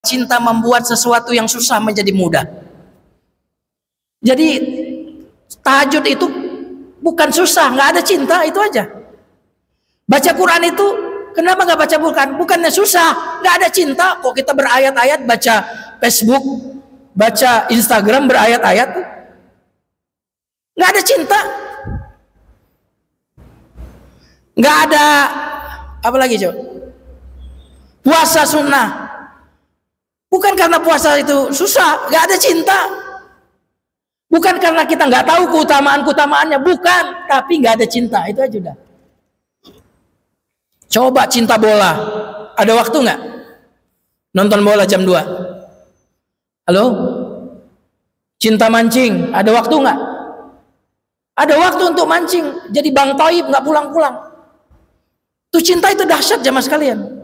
cinta membuat sesuatu yang susah menjadi mudah. Jadi tahajud itu bukan susah, nggak ada cinta, itu aja. Baca Quran itu kenapa nggak baca Quran? Bukannya susah, nggak ada cinta. Kok kita berayat-ayat baca Facebook, baca Instagram berayat-ayat, nggak ada cinta, nggak ada apa lagi coba? Puasa sunnah, bukan karena puasa itu susah, nggak ada cinta. Bukan karena kita nggak tahu keutamaannya, bukan, tapi nggak ada cinta, itu aja udah. Coba cinta bola, ada waktu nggak? Nonton bola jam 2. Halo? Cinta mancing, ada waktu nggak? Ada waktu untuk mancing, jadi Bang Toib nggak pulang-pulang. Tuh cinta itu dahsyat jamaah sekalian.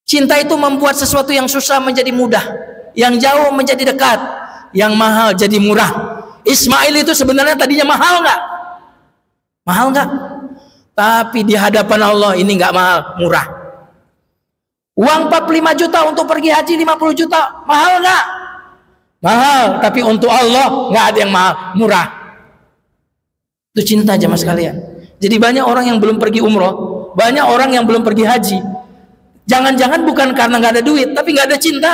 Cinta itu membuat sesuatu yang susah menjadi mudah, yang jauh menjadi dekat, yang mahal jadi murah. Ismail itu sebenarnya tadinya mahal nggak? Mahal nggak? Tapi di hadapan Allah ini nggak mahal, murah. Uang 45 juta untuk pergi haji 50 juta, mahal nggak? Mahal, tapi untuk Allah nggak ada yang mahal, murah. Itu cinta jamaah sekalian. Jadi banyak orang yang belum pergi umroh, banyak orang yang belum pergi haji. Jangan-jangan bukan karena nggak ada duit, tapi nggak ada cinta.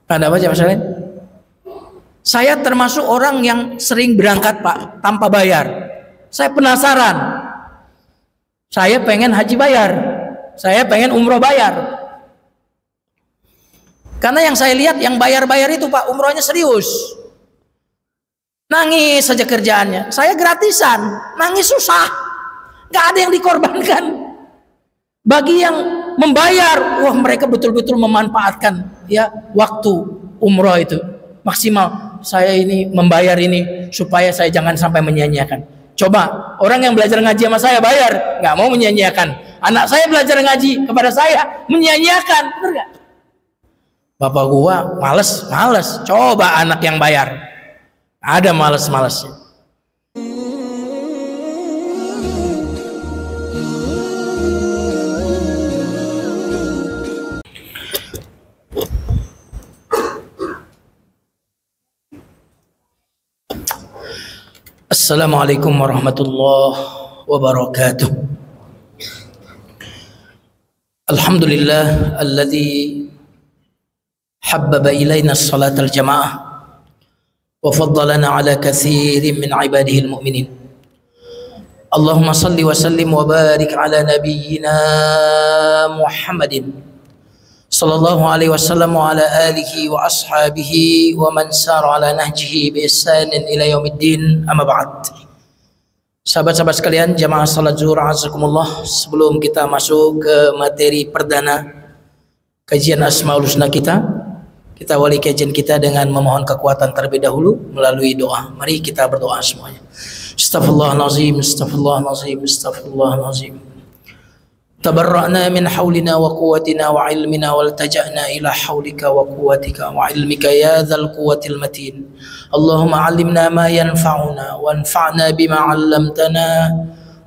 Ada apa jamaah sekalian? Saya termasuk orang yang sering berangkat Pak, tanpa bayar. Saya penasaran. Saya pengen haji bayar. Saya pengen umroh bayar. Karena yang saya lihat yang bayar-bayar itu Pak, umrohnya serius. Nangis saja kerjaannya. Saya gratisan, nangis susah. Gak ada yang dikorbankan. Bagi yang membayar, wah mereka betul-betul memanfaatkan ya waktu umroh itu maksimal. Saya ini membayar ini supaya saya jangan sampai menyia-nyiakan. Coba orang yang belajar ngaji sama saya bayar, nggak mau menyia-nyiakan. Anak saya belajar ngaji kepada saya menyia-nyiakan, bener nggak? Bapak gua males. Coba anak yang bayar, ada males-malesnya. Assalamualaikum warahmatullahi wabarakatuh. Alhamdulillah alladzi habbaba ilaina as-salat al-jamaah wa faddalana ala katsirin min ibadihi al-mu'minin. Allahumma salli wa sallim wa barik ala nabiyyina Muhammadin sallallahu alaihi wasallam wa ala alihi wa ashabihi wa man sara ala nahjihi bi ihsanin ila yaumiddin, amma ba'd. Sahabat-sahabat sekalian, jamaah salat zuhur azakumullah, sebelum kita masuk ke materi perdana kajian Asmaul Husna kita awali kajian kita dengan memohon kekuatan terlebih dahulu melalui doa. Mari kita berdoa semuanya. Astaghfirullahalazim, astaghfirullahalazim, astaghfirullahalazim. Tabarra'na min hawlina wa quwwatina wa ilmina waltaja'na ila hawlika wa quwwatika wa ilmika ya dhal quwwatil matin. Allahumma 'allimna ma yanfa'una wanfa'na bima 'allamtana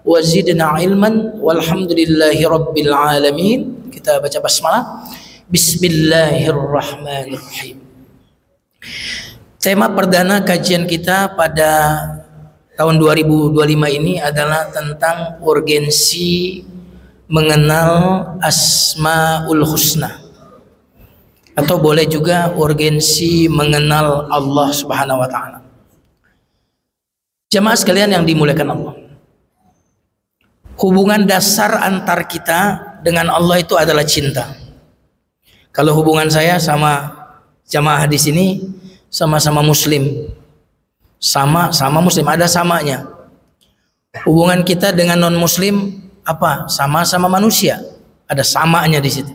wa zidna ilman walhamdulillahi rabbil alamin. Kita baca basmalah. Bismillahirrahmanirrahim. Tema perdana kajian kita pada tahun 2025 ini adalah tentang urgensi mengenal Asmaul Husna, atau boleh juga urgensi mengenal Allah Subhanahu wa taala. Jamaah sekalian yang dimuliakan Allah, hubungan dasar antar kita dengan Allah itu adalah cinta. Kalau hubungan saya sama jamaah di sini sama-sama muslim, sama muslim, ada samanya. Hubungan kita dengan non muslim apa? Sama-sama manusia, ada samanya di situ.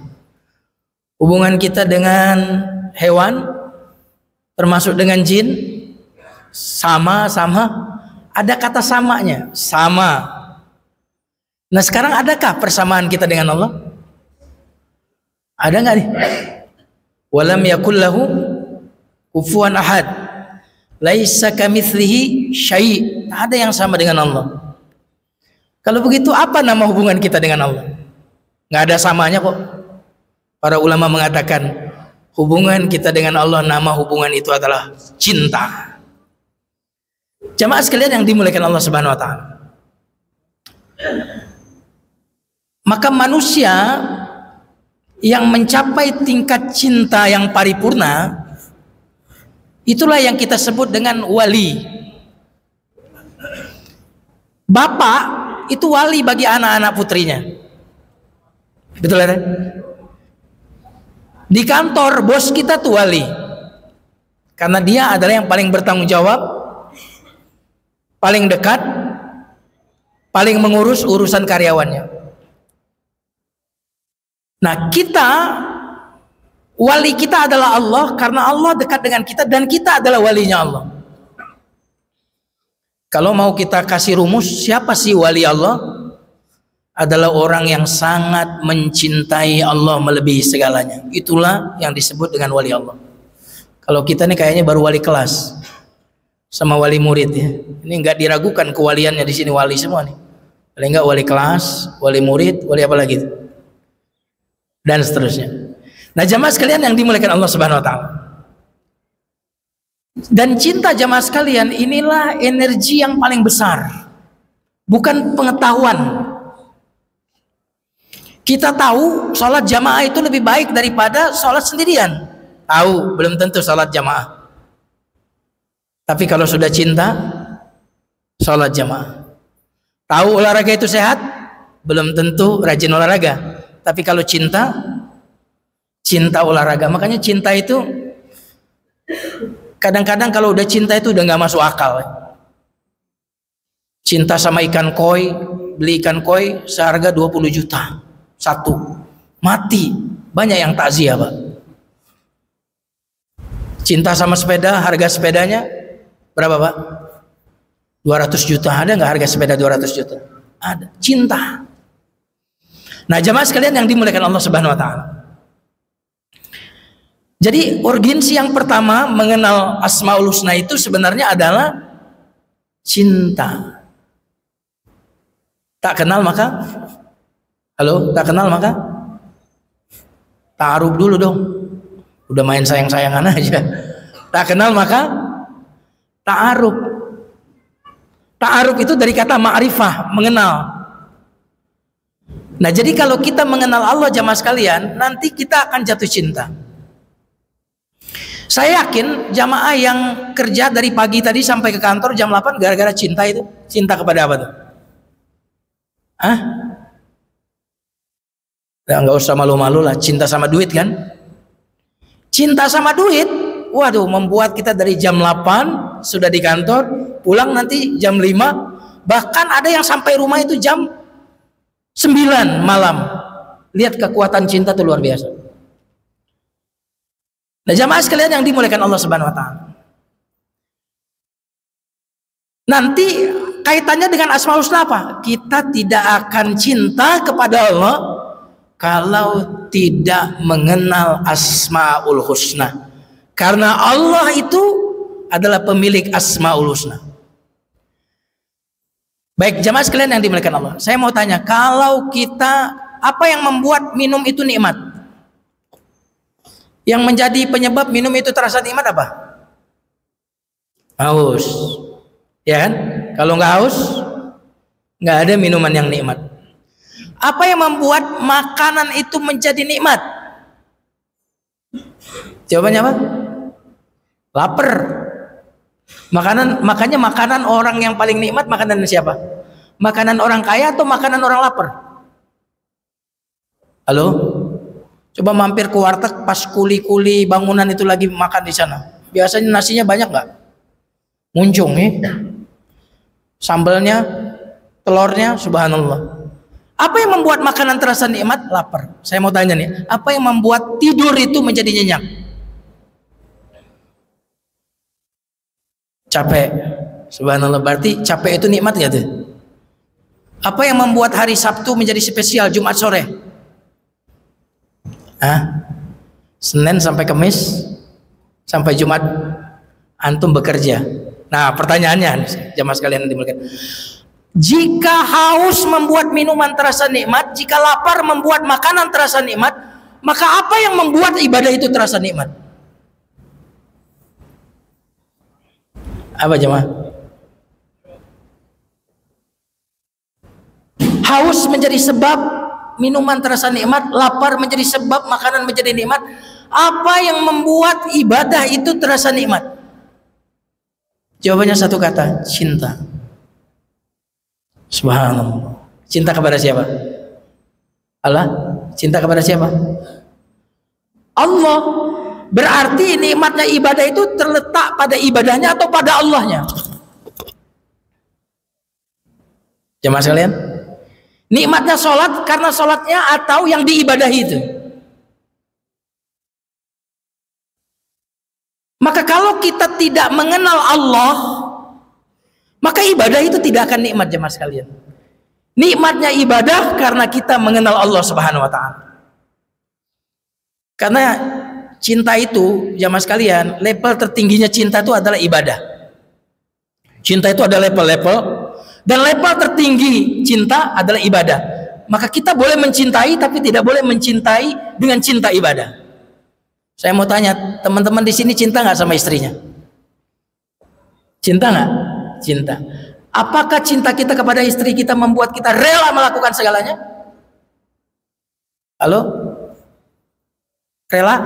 Hubungan kita dengan hewan, termasuk dengan jin, sama-sama, ada kata samanya, sama. Nah sekarang adakah persamaan kita dengan Allah? Ada nggak nih? Walam yakul lahu kufuwan ahad, laisa kamitslihi syai'. Tak ada yang sama dengan Allah. Kalau begitu apa nama hubungan kita dengan Allah? Nggak ada samanya kok. Para ulama mengatakan hubungan kita dengan Allah, nama hubungan itu adalah cinta. Jamaah sekalian yang dimuliakan Allah Subhanahu wa taala. Maka manusia yang mencapai tingkat cinta yang paripurna, itulah yang kita sebut dengan wali. Bapak itu wali bagi anak-anak putrinya. Betul kan? Di kantor bos kita tuh wali, karena dia adalah yang paling bertanggung jawab, paling dekat, paling mengurus urusan karyawannya. Nah, kita, wali kita adalah Allah, karena Allah dekat dengan kita dan kita adalah walinya Allah. Kalau mau kita kasih rumus, siapa sih wali Allah? Adalah orang yang sangat mencintai Allah melebihi segalanya. Itulah yang disebut dengan wali Allah. Kalau kita nih kayaknya baru wali kelas sama wali murid ya. Ini nggak diragukan kewaliannya di sini, wali semua nih. Paling nggak wali kelas, wali murid, wali apa lagi? Dan seterusnya. Nah, jamaah sekalian yang dimuliakan Allah Subhanahu wa taala. Dan cinta jamaah sekalian, inilah energi yang paling besar. Bukan pengetahuan. Kita tahu sholat jamaah itu lebih baik daripada sholat sendirian. Tahu, belum tentu sholat jamaah. Tapi kalau sudah cinta, sholat jamaah. Tahu olahraga itu sehat, belum tentu rajin olahraga. Tapi kalau cinta olahraga. Makanya cinta itu kadang-kadang kalau udah cinta itu udah nggak masuk akal. Cinta sama ikan koi, beli ikan koi seharga 20 juta satu, mati. Banyak yang takziah, Pak. Cinta sama sepeda, harga sepedanya berapa, Pak? 200 juta. Ada nggak harga sepeda 200 juta? Ada. Cinta. Nah, jamaah sekalian yang dimuliakan Allah Subhanahu wa taala. Jadi urgensi yang pertama mengenal Asmaul Husna itu sebenarnya adalah cinta. Tak kenal maka tak kenal maka ta'aruf dulu dong. Udah main sayang-sayangan aja. Tak kenal maka ta'aruf. Ta'aruf itu dari kata ma'rifah, mengenal. Nah, jadi kalau kita mengenal Allah jamaah sekalian, nanti kita akan jatuh cinta. Saya yakin jamaah yang kerja dari pagi tadi sampai ke kantor jam 8 gara-gara cinta itu. Cinta kepada apa tuh? Ya, nggak usah malu-malu lah, cinta sama duit kan? Cinta sama duit, waduh, membuat kita dari jam 8 sudah di kantor, pulang nanti jam 5, bahkan ada yang sampai rumah itu jam 9 malam. Lihat kekuatan cinta itu luar biasa. Nah, jamaah sekalian yang dimuliakan Allah Subhanahu wa taala. Nanti kaitannya dengan Asmaul Husna apa? Kita tidak akan cinta kepada Allah kalau tidak mengenal Asmaul Husna. Karena Allah itu adalah pemilik Asmaul Husna. Baik, jamaah sekalian yang dimuliakan Allah. Saya mau tanya, kalau kita, apa yang membuat minum itu nikmat? Yang menjadi penyebab minum itu terasa nikmat apa? Haus. Ya kan? Kalau nggak haus, nggak ada minuman yang nikmat. Apa yang membuat makanan itu menjadi nikmat? Jawabannya apa? Lapar. Makanya makanan orang yang paling nikmat makanan siapa? Makanan orang kaya atau makanan orang lapar? Halo? Coba mampir ke warteg pas kuli-kuli bangunan itu lagi makan di sana. Biasanya nasinya banyak nggak? Muncung ya. Sambalnya, telurnya, subhanallah. Apa yang membuat makanan terasa nikmat? Lapar. Saya mau tanya nih, apa yang membuat tidur itu menjadi nyenyak? Capek. Subhanallah, berarti capek itu nikmat gak tuh? Apa yang membuat hari Sabtu menjadi spesial Jumat sore? Senin sampai Kamis sampai Jumat antum bekerja. Nah, pertanyaannya jamaah sekalian yang dimuliakan. Jika haus membuat minuman terasa nikmat, jika lapar membuat makanan terasa nikmat, maka apa yang membuat ibadah itu terasa nikmat? Apa jemaah? Haus menjadi sebab minuman terasa nikmat, lapar menjadi sebab makanan menjadi nikmat. Apa yang membuat ibadah itu terasa nikmat? Jawabannya satu kata, cinta. Subhanallah. Cinta kepada siapa? Allah. Cinta kepada siapa? Allah. Berarti nikmatnya ibadah itu terletak pada ibadahnya atau pada Allahnya? Jemaah sekalian, nikmatnya sholat karena sholatnya atau yang diibadahi itu? Maka kalau kita tidak mengenal Allah, maka ibadah itu tidak akan nikmat jemaah sekalian. Nikmatnya ibadah karena kita mengenal Allah Subhanahu wa taala. Karena cinta itu jemaah sekalian, level tertingginya cinta itu adalah ibadah. Cinta itu ada level-level, dan level tertinggi cinta adalah ibadah. Maka kita boleh mencintai tapi tidak boleh mencintai dengan cinta ibadah. Saya mau tanya, teman-teman di sini cinta nggak sama istrinya? Cinta nggak? Cinta. Apakah cinta kita kepada istri kita membuat kita rela melakukan segalanya? Halo? Rela?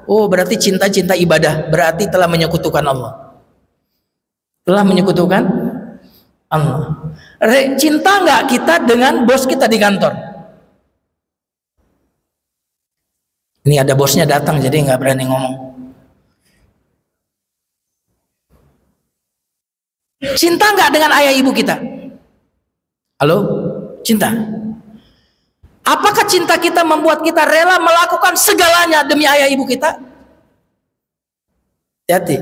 Oh, berarti cinta ibadah, berarti telah menyekutukan Allah. Telah menyekutukan Allah. Cinta nggak kita dengan bos kita di kantor? Ini ada bosnya datang, jadi nggak berani ngomong. Cinta nggak dengan ayah ibu kita? Halo? Cinta? Apakah cinta kita membuat kita rela melakukan segalanya demi ayah ibu kita? Hati-hati.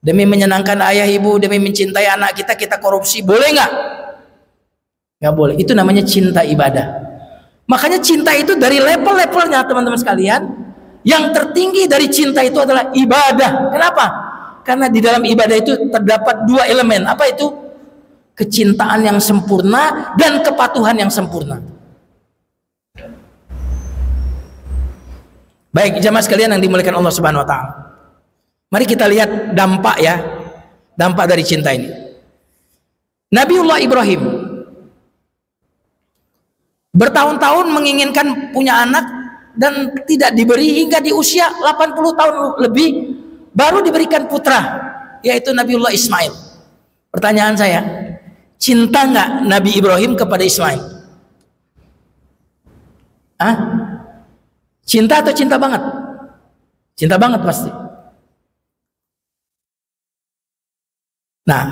Demi menyenangkan ayah ibu, demi mencintai anak kita, kita korupsi, boleh nggak? Nggak boleh. Itu namanya cinta ibadah. Makanya cinta itu dari level-levelnya teman-teman sekalian. Yang tertinggi dari cinta itu adalah ibadah. Kenapa? Karena di dalam ibadah itu terdapat dua elemen. Apa itu? Kecintaan yang sempurna dan kepatuhan yang sempurna. Baik jamaah sekalian yang dimuliakan Allah Subhanahu wa taala. Mari kita lihat dampak ya. Dampak dari cinta ini. Nabiullah Ibrahim bertahun-tahun menginginkan punya anak dan tidak diberi hingga di usia 80 tahun lebih baru diberikan putra, yaitu Nabiullah Ismail. Pertanyaan saya, cinta nggak Nabi Ibrahim kepada Ismail? Hah? Cinta atau cinta banget? Cinta banget pasti. Nah,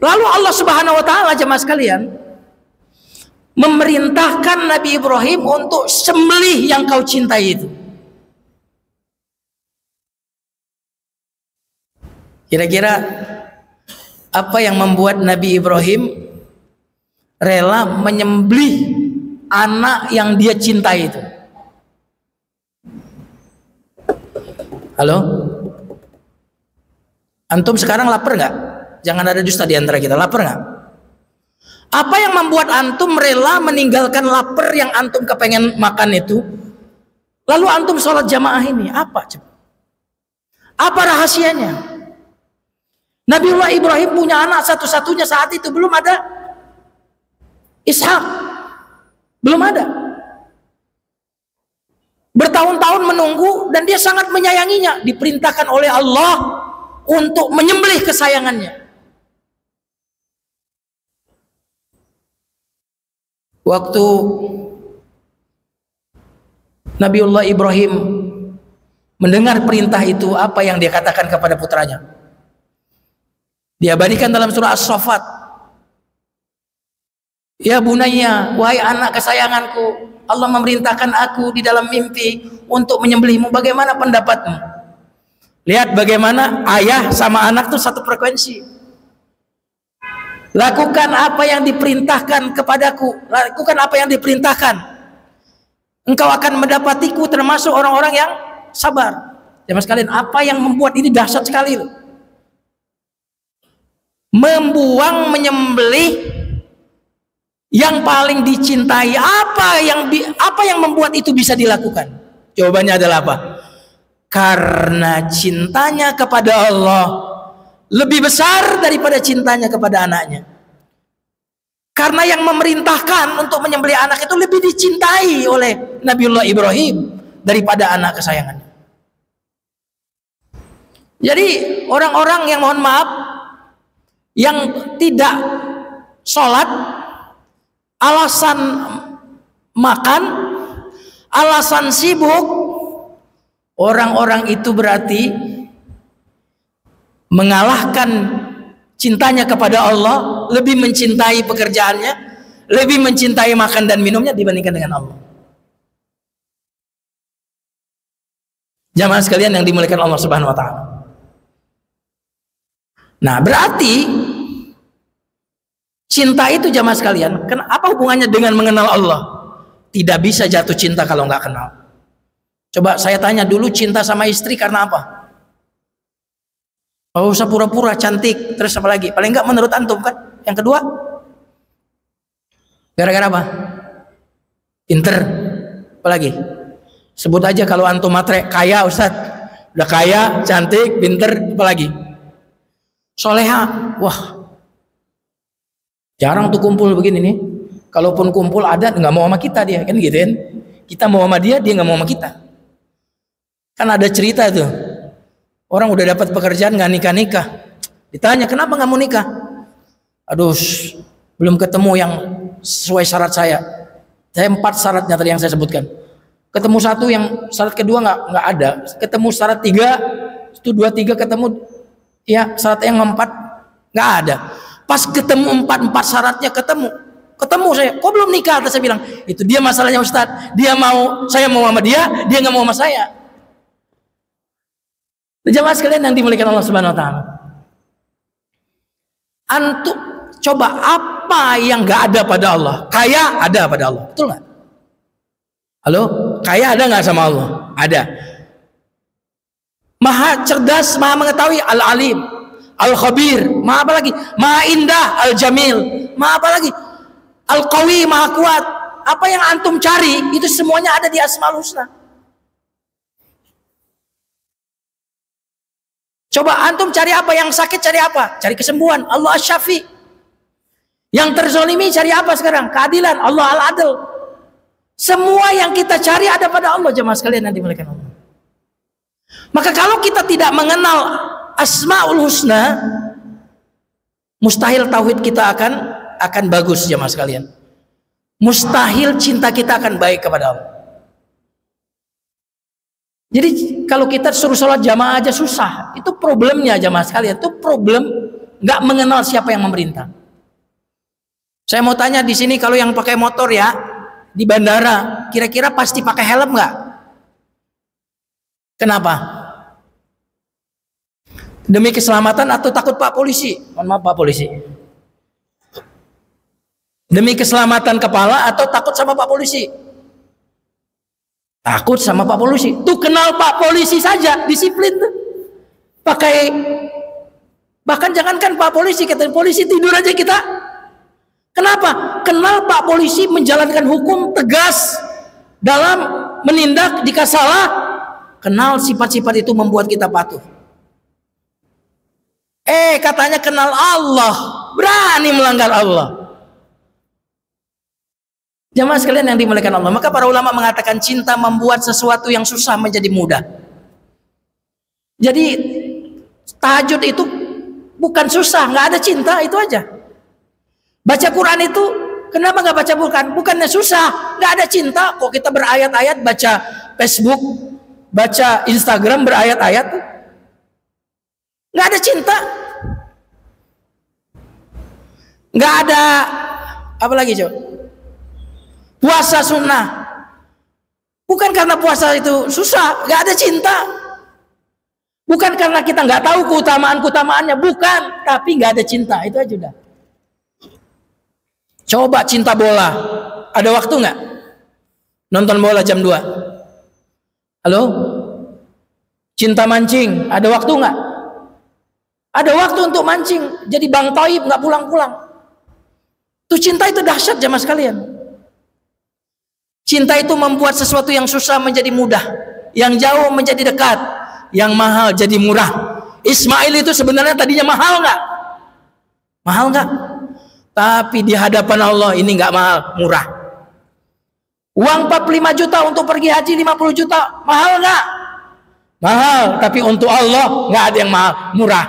lalu Allah Subhanahu wa taala jemaah sekalian memerintahkan Nabi Ibrahim untuk sembelih yang kau cintai itu. Kira-kira apa yang membuat Nabi Ibrahim rela menyembelih anak yang dia cintai itu? Halo? Antum sekarang lapar nggak? Jangan ada dusta di antara kita. Lapar nggak? Apa yang membuat antum rela meninggalkan lapar yang antum kepengen makan itu? Lalu antum sholat jamaah ini apa? Apa rahasianya? Nabiullah Ibrahim punya anak satu-satunya saat itu, belum ada Ishak, belum ada. Bertahun-tahun menunggu dan dia sangat menyayanginya. Diperintahkan oleh Allah untuk menyembelih kesayangannya. Waktu Nabiullah Ibrahim mendengar perintah itu, apa yang dia katakan kepada putranya? Diabadikan dalam surah As-Saffat. Ya bunayya, wahai anak kesayanganku, Allah memerintahkan aku di dalam mimpi untuk menyembelihmu. Bagaimana pendapatmu? Lihat bagaimana ayah sama anak itu satu frekuensi. Lakukan apa yang diperintahkan kepadaku. Lakukan apa yang diperintahkan. Engkau akan mendapatiku termasuk orang-orang yang sabar. Jemaah sekalian, apa yang membuat ini dahsyat sekali? Membuang, menyembelih yang paling dicintai. Apa yang membuat itu bisa dilakukan? Jawabannya adalah apa? Karena cintanya kepada Allah lebih besar daripada cintanya kepada anaknya. Karena yang memerintahkan untuk menyembelih anak itu lebih dicintai oleh Nabiullah Ibrahim daripada anak kesayangannya. Jadi orang-orang yang mohon maaf yang tidak sholat alasan makan, alasan sibuk, orang-orang itu berarti mengalahkan cintanya kepada Allah, lebih mencintai pekerjaannya, lebih mencintai makan dan minumnya dibandingkan dengan Allah. Jamaah sekalian yang dimuliakan Allah Subhanahu wa taala. Nah, berarti cinta itu jamaah sekalian, apa hubungannya dengan mengenal Allah? Tidak bisa jatuh cinta kalau nggak kenal. Coba saya tanya dulu, cinta sama istri karena apa? Oh, usah pura-pura cantik, terus apa lagi? Paling nggak menurut antum kan? Yang kedua, gara-gara apa? Pinter, apa lagi? Sebut aja kalau antum matre, kaya Ustadz, udah kaya, cantik, pinter, apa lagi? Soleha, wah, jarang tuh kumpul begini nih. Kalaupun kumpul ada nggak mau sama kita dia, kan gitu kan? Kita mau sama dia, dia nggak mau sama kita. Kan ada cerita tuh, orang udah dapat pekerjaan nggak nikah. Ditanya kenapa nggak mau nikah? Aduh, belum ketemu yang sesuai syarat saya. Saya 4 syaratnya tadi yang saya sebutkan. Ketemu 1, yang syarat kedua nggak ada. Ketemu syarat 3, itu 2, 3 ketemu. Ya, syarat yang 4 nggak ada. Pas ketemu 4 syaratnya ketemu saya. Kok belum nikah? Saya bilang itu dia masalahnya Ustadz. Dia mau, saya mau sama dia nggak mau sama saya. Jamaah sekalian yang dimuliakan Allah Subhanahu Wa Taala. Antum coba apa yang nggak ada pada Allah? Kaya ada pada Allah, betul nggak? Halo, kaya ada nggak sama Allah? Ada. Maha cerdas, maha mengetahui, al-alim, al-khabir, maha apa lagi? Maha indah, al-jamil, maha apa lagi? Al-qawi, maha kuat. Apa yang antum cari itu semuanya ada di Asmaul Husna. Coba antum cari apa? Yang sakit cari apa? Cari kesembuhan, Allah Asy-Syafi. Yang terzalimi cari apa sekarang? Keadilan, Allah Al-Adil. Semua yang kita cari ada pada Allah, jemaah sekalian yang dimuliakan Allah. Maka kalau kita tidak mengenal Asmaul Husna, mustahil tauhid kita akan bagus, jemaah sekalian. Mustahil cinta kita akan baik kepada Allah. Jadi kalau kita suruh sholat jamaah aja susah, itu problemnya jamaah sekalian. Itu problem nggak mengenal siapa yang memerintah. Saya mau tanya di sini, kalau yang pakai motor ya di bandara, kira-kira pasti pakai helm nggak? Kenapa? Demi keselamatan atau takut Pak Polisi? Mohon maaf Pak Polisi. Demi keselamatan kepala atau takut sama Pak Polisi? Takut sama Pak Polisi. Tuh kenal Pak Polisi saja disiplin tuh. Pakai, bahkan jangankan Pak Polisi, kata polisi tidur aja kita. Kenapa? Kenal Pak Polisi menjalankan hukum tegas dalam menindak jika salah. Kenal sifat-sifat itu membuat kita patuh. Katanya kenal Allah, berani melanggar Allah. Jamaah sekalian yang dimuliakan Allah, maka para ulama mengatakan cinta membuat sesuatu yang susah menjadi mudah. Jadi tahajud itu bukan susah, nggak ada cinta, itu aja. Baca Quran itu kenapa nggak baca Quran? Bukannya susah, nggak ada cinta. Kok kita berayat-ayat baca Facebook, baca Instagram berayat-ayat, nggak ada cinta, nggak ada apa lagi coba? Puasa sunnah, bukan karena puasa itu susah, nggak ada cinta. Bukan karena kita nggak tahu keutamaan-keutamaannya, bukan, tapi nggak ada cinta, itu aja udah. Coba cinta bola, ada waktu nggak? Nonton bola jam 2. Halo? Cinta mancing, ada waktu nggak? Ada waktu untuk mancing, jadi Bang Toib nggak pulang-pulang. Tuh cinta itu dahsyat jamaah sekalian. Cinta itu membuat sesuatu yang susah menjadi mudah, yang jauh menjadi dekat, yang mahal jadi murah. Ismail itu sebenarnya tadinya mahal nggak? Mahal nggak? Tapi di hadapan Allah ini nggak mahal, murah. Uang 45 juta untuk pergi haji 50 juta, mahal nggak? Mahal, tapi untuk Allah nggak ada yang mahal, murah.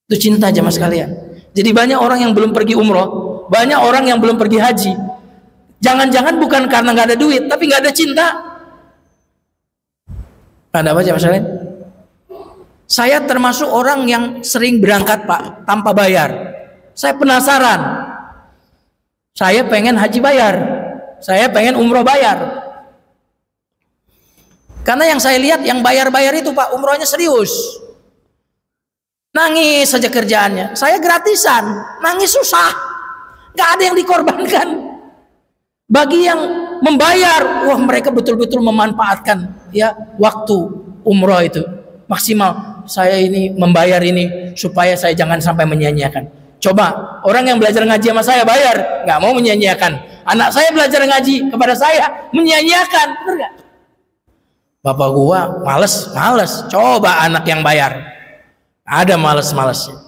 Itu cinta jemaah sekalian. Jadi banyak orang yang belum pergi umroh, banyak orang yang belum pergi haji. Jangan-jangan bukan karena nggak ada duit, tapi nggak ada cinta. Ada apa jemaah sekalian? Saya termasuk orang yang sering berangkat Pak tanpa bayar. Saya penasaran. Saya pengen haji bayar. Saya pengen umroh bayar. Karena yang saya lihat yang bayar-bayar itu Pak, umrohnya serius. Nangis saja kerjaannya. Saya gratisan, nangis susah. Gak ada yang dikorbankan. Bagi yang membayar, wah mereka betul-betul memanfaatkan ya waktu umroh itu maksimal. Saya ini membayar ini supaya saya jangan sampai menyia-nyiakan. Coba orang yang belajar ngaji sama saya bayar, nggak mau menyia-nyiakan. Anak saya belajar ngaji kepada saya menyia-nyiakan, benar nggak? Bapak gua males. Coba anak yang bayar, ada males-malesnya.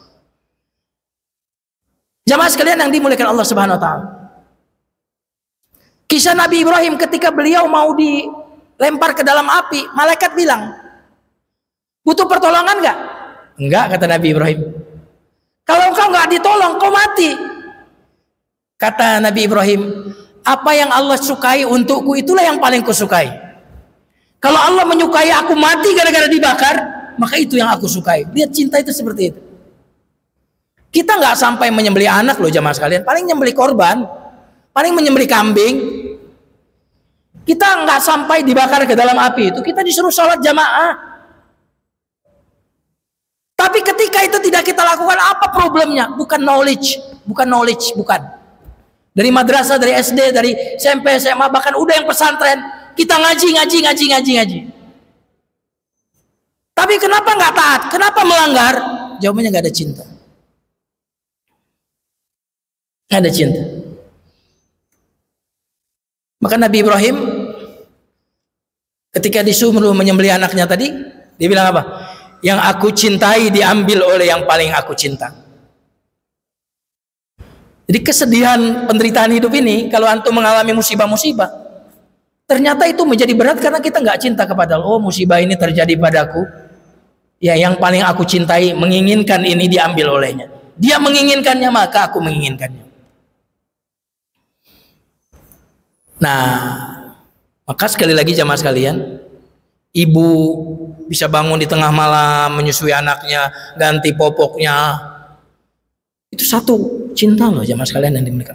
Jamaah sekalian yang dimuliakan Allah Subhanahu Wa Taala. Kisah Nabi Ibrahim ketika beliau mau dilempar ke dalam api, malaikat bilang, butuh pertolongan nggak? Enggak, kata Nabi Ibrahim. Kalau engkau nggak ditolong, kau mati. Kata Nabi Ibrahim, apa yang Allah sukai untukku itulah yang paling kusukai. Kalau Allah menyukai aku mati gara-gara dibakar, maka itu yang aku sukai. Lihat cinta itu seperti itu. Kita nggak sampai menyembelih anak loh jamaah sekalian, paling nyembelih korban, paling menyembelih kambing. Kita nggak sampai dibakar ke dalam api itu, kita disuruh sholat jamaah. Tapi ketika itu tidak kita lakukan, apa problemnya? Bukan knowledge. Dari madrasah, dari SD, dari SMP, SMA, bahkan udah yang pesantren, kita ngaji. Tapi kenapa nggak taat? Kenapa melanggar? Jawabannya nggak ada cinta. Nggak ada cinta. Maka Nabi Ibrahim ketika disuruh menyembelih anaknya tadi, dia bilang apa? Yang aku cintai diambil oleh yang paling aku cinta. Jadi kesedihan penderitaan hidup ini, kalau antum mengalami musibah-musibah, ternyata itu menjadi berat karena kita nggak cinta kepada Allah. Oh, musibah ini terjadi padaku, ya yang paling aku cintai menginginkan ini diambil olehnya. Dia menginginkannya, maka aku menginginkannya. Nah, maka sekali lagi jamaah sekalian, ibu bisa bangun di tengah malam menyusui anaknya, ganti popoknya, itu satu cinta loh jamaah sekalian yang dimiliki.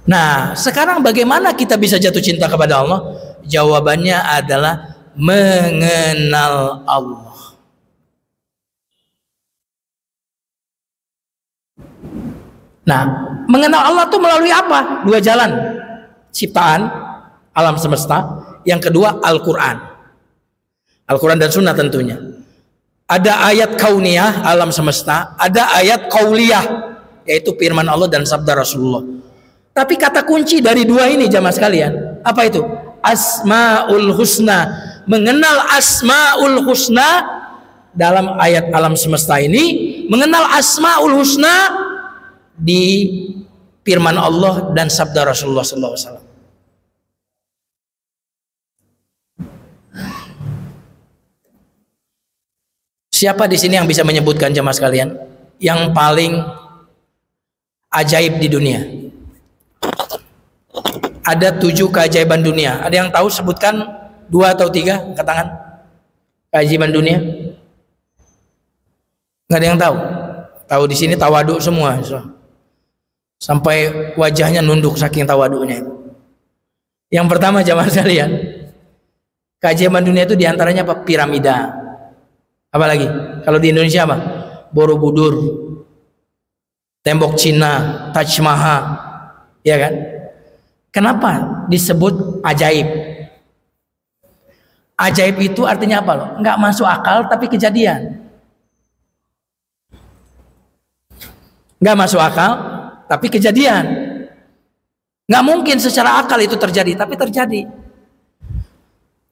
Nah, sekarang bagaimana kita bisa jatuh cinta kepada Allah? Jawabannya adalah mengenal Allah. Nah, mengenal Allah itu melalui apa? Dua jalan. Ciptaan alam semesta, yang kedua Al-Quran. Al-Quran dan Sunnah tentunya. Ada ayat kauniyah alam semesta, ada ayat qauliyah yaitu firman Allah dan sabda Rasulullah. Tapi kata kunci dari dua ini jamaah sekalian, apa itu? Asmaul husna. Mengenal asmaul husna dalam ayat alam semesta ini, mengenal asmaul husna di firman Allah dan sabda Rasulullah SAW. Siapa di sini yang bisa menyebutkan jemaah sekalian yang paling ajaib di dunia? Ada 7 keajaiban dunia. Ada yang tahu? Sebutkan 2 atau 3, angkat tangan. Keajaiban dunia? Nggak ada yang tahu. Tahu di sini tawaduk semua. Sampai wajahnya nunduk saking tawaduknya. Yang pertama jemaah sekalian, keajaiban dunia itu diantaranya apa? Piramida. Apalagi kalau di Indonesia apa? Borobudur, tembok Cina, Taj Mahal, ya kan? Kenapa disebut ajaib? Ajaib itu artinya apa loh? Nggak masuk akal tapi kejadian. Nggak masuk akal tapi kejadian. Nggak mungkin secara akal itu terjadi, tapi terjadi.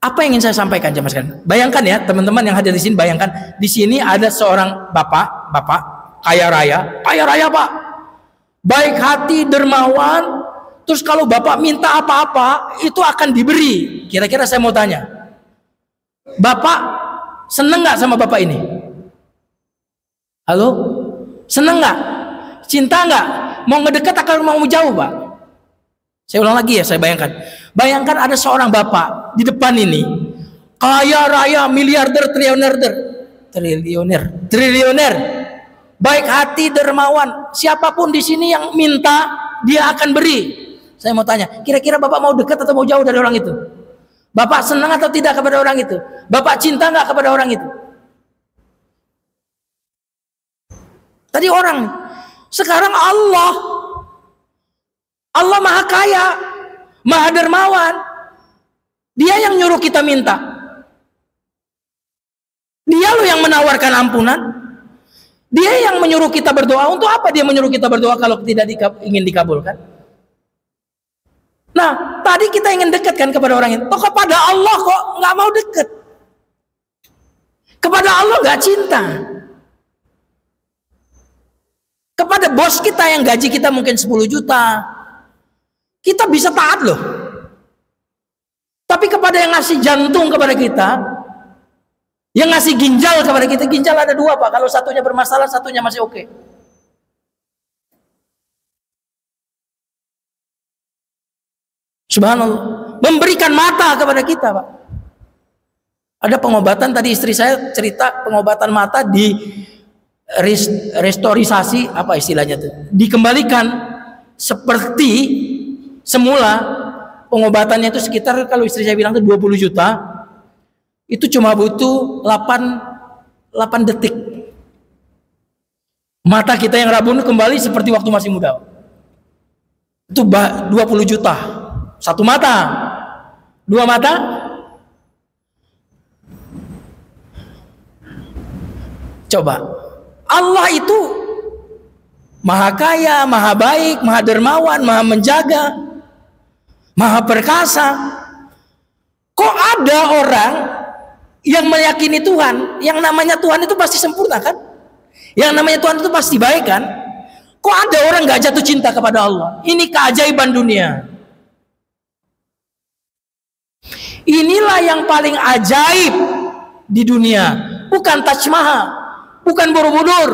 Apa yang ingin saya sampaikan jemaah sekalian? Bayangkan ya teman-teman yang hadir di sini, bayangkan di sini ada seorang bapak kaya raya Pak, baik hati, dermawan. Terus kalau bapak minta apa-apa itu akan diberi. Kira-kira saya mau tanya, bapak seneng nggak sama bapak ini? Halo, seneng nggak? Cinta nggak? Mau ngedekat atau mau jauh Pak? Saya ulang lagi ya, saya bayangkan ada seorang bapak di depan ini, kaya raya, miliarder, triliuner, baik hati, dermawan. Siapapun di sini yang minta, dia akan beri. Saya mau tanya, kira-kira bapak mau dekat atau mau jauh dari orang itu? Bapak senang atau tidak kepada orang itu? Bapak cinta nggak kepada orang itu? Tadi orang, sekarang Allah maha kaya, maha dermawan. Dia yang nyuruh kita minta. Dia loh yang menawarkan ampunan. Dia yang menyuruh kita berdoa. Untuk apa dia menyuruh kita berdoa kalau tidak ingin dikabulkan? Nah, tadi kita ingin dekatkan kepada orang itu. Toh kepada Allah kok nggak mau dekat. Kepada Allah nggak cinta. Kepada bos kita yang gaji kita mungkin 10 juta, kita bisa taat loh. Tapi kepada yang ngasih jantung kepada kita, yang ngasih ginjal kepada kita, ginjal ada 2 Pak. Kalau satunya bermasalah, satunya masih oke. Subhanallah. Memberikan mata kepada kita Pak. Ada pengobatan, tadi istri saya cerita pengobatan mata di restorisasi, apa istilahnya tuh, dikembalikan seperti semula. Pengobatannya itu sekitar, kalau istri saya bilang itu 20 juta, itu cuma butuh 8 detik. Mata kita yang rabun kembali seperti waktu masih muda. Itu 20 juta. 1 mata, 2 mata. Coba, Allah itu maha kaya, maha baik, maha dermawan, maha menjaga, maha perkasa. Kok ada orang yang meyakini Tuhan, yang namanya Tuhan itu pasti sempurna kan? Yang namanya Tuhan itu pasti baik kan? Kok ada orang gak jatuh cinta kepada Allah? Ini keajaiban dunia. Inilah yang paling ajaib di dunia. Bukan Taj Mahal, bukan Borobudur,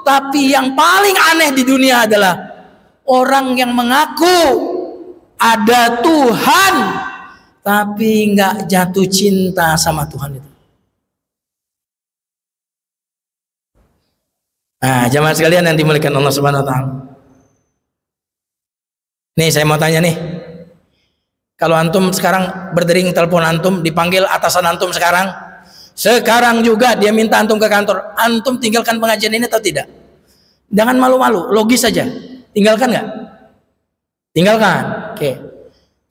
tapi yang paling aneh di dunia adalah orang yang mengaku ada Tuhan tapi nggak jatuh cinta sama Tuhan itu. Nah, jamaah sekalian yang dimuliakan Allah Subhanahu wa taala. Nih saya mau tanya nih. Kalau antum sekarang berdering telepon antum, dipanggil atasan antum sekarang juga dia minta antum ke kantor, antum tinggalkan pengajian ini atau tidak? Jangan malu-malu, logis saja. Tinggalkan nggak? Tinggalkan. Oke.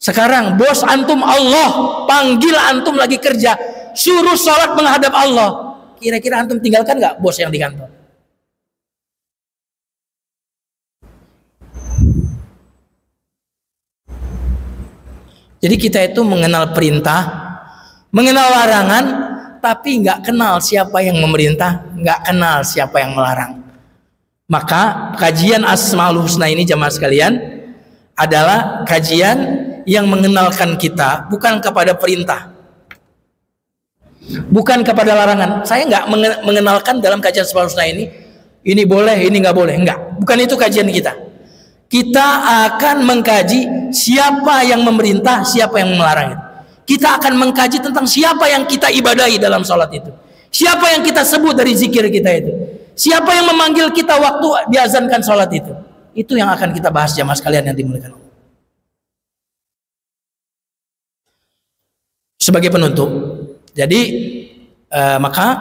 Sekarang bos antum Allah panggil antum lagi kerja, suruh sholat menghadap Allah. Kira-kira antum tinggalkan nggak bos yang di kantor? Jadi kita itu mengenal perintah, mengenal larangan, tapi nggak kenal siapa yang memerintah, nggak kenal siapa yang melarang. Maka kajian Asmaul Husna ini jamaah sekalian adalah kajian yang mengenalkan kita bukan kepada perintah, bukan kepada larangan. Saya nggak mengenalkan dalam kajian Asmaul Husna ini boleh, ini nggak boleh, enggak. Bukan itu kajian kita. Kita akan mengkaji siapa yang memerintah, siapa yang melarang itu. Kita akan mengkaji tentang siapa yang kita ibadahi dalam sholat itu. Siapa yang kita sebut dari zikir kita itu. Siapa yang memanggil kita waktu diazankan sholat itu. Itu yang akan kita bahas jamaah sekalian yang dimuliakan Allah. Sebagai penutup, jadi maka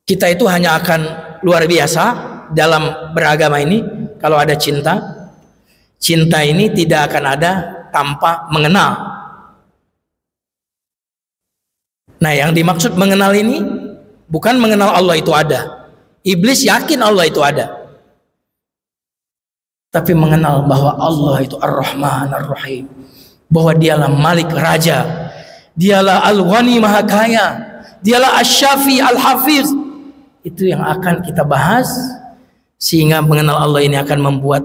kita itu hanya akan luar biasa dalam beragama ini kalau ada cinta. Cinta ini tidak akan ada tanpa mengenal. Nah, yang dimaksud mengenal ini bukan mengenal Allah itu ada. Iblis yakin Allah itu ada. tapi mengenal bahwa Allah itu Ar-Rahman Ar-Rahim, bahwa dialah Malik Raja, dialah Al-Ghani Maha Kaya, dialah Asy-Syafi Al-Hafiz. Itu yang akan kita bahas, sehingga mengenal Allah ini akan membuat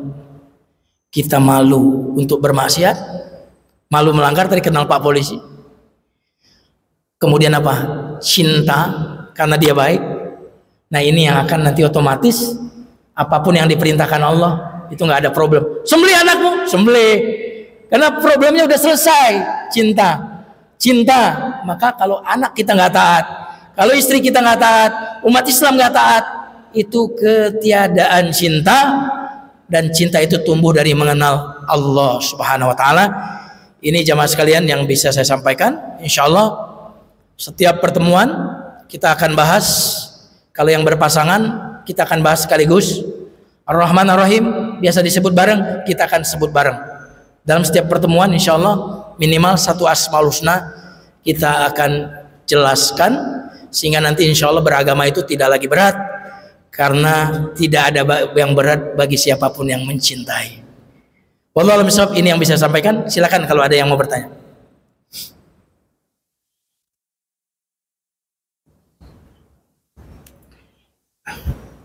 kita malu untuk bermaksiat, malu melanggar, tadi kenal Pak Polisi. Kemudian apa? Cinta karena dia baik. Nah ini yang akan nanti otomatis apapun yang diperintahkan Allah itu nggak ada problem. Sembelih anakmu, sembelih. Karena problemnya udah selesai. Cinta. Maka kalau anak kita nggak taat, kalau istri kita nggak taat, umat Islam nggak taat, itu ketiadaan cinta. Dan cinta itu tumbuh dari mengenal Allah Subhanahu Wa Taala. Ini jamaah sekalian yang bisa saya sampaikan. Insya Allah setiap pertemuan kita akan bahas. Kalau yang berpasangan kita akan bahas sekaligus. Ar-Rahman Ar-Rahim biasa disebut bareng, kita akan sebut bareng. Dalam setiap pertemuan insya Allah minimal satu Asmaul Husna kita akan jelaskan, sehingga nanti insya Allah beragama itu tidak lagi berat, karena tidak ada yang berat bagi siapapun yang mencintai. Wallahu a'lam bishawab. Ini yang bisa saya sampaikan. Silakan kalau ada yang mau bertanya.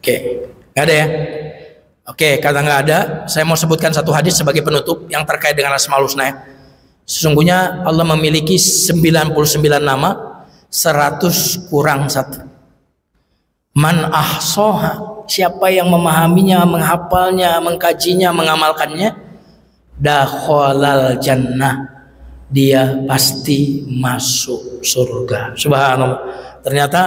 Oke, nggak ada ya? Oke, karena nggak ada, saya mau sebutkan satu hadis sebagai penutup yang terkait dengan Asmaul Husna. Sesungguhnya Allah memiliki 99 nama, 100 kurang 1. Man ahsoha, siapa yang memahaminya, menghafalnya, mengkajinya, mengamalkannya, dakhalal jannah, dia pasti masuk surga. Subhanallah. Ternyata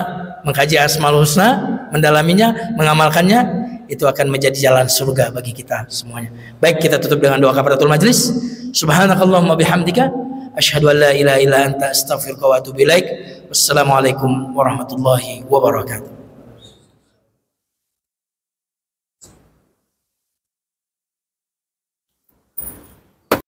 mengkaji Asmaul Husna, mendalaminya, mengamalkannya, itu akan menjadi jalan surga bagi kita semuanya. Baik, kita tutup dengan doa kafaratul majlis. Subhanakallahumma bihamdika asyhadu an la ilaha illa anta astaghfiruka wa atubu ilaik. Wassalamualaikum warahmatullahi wabarakatuh.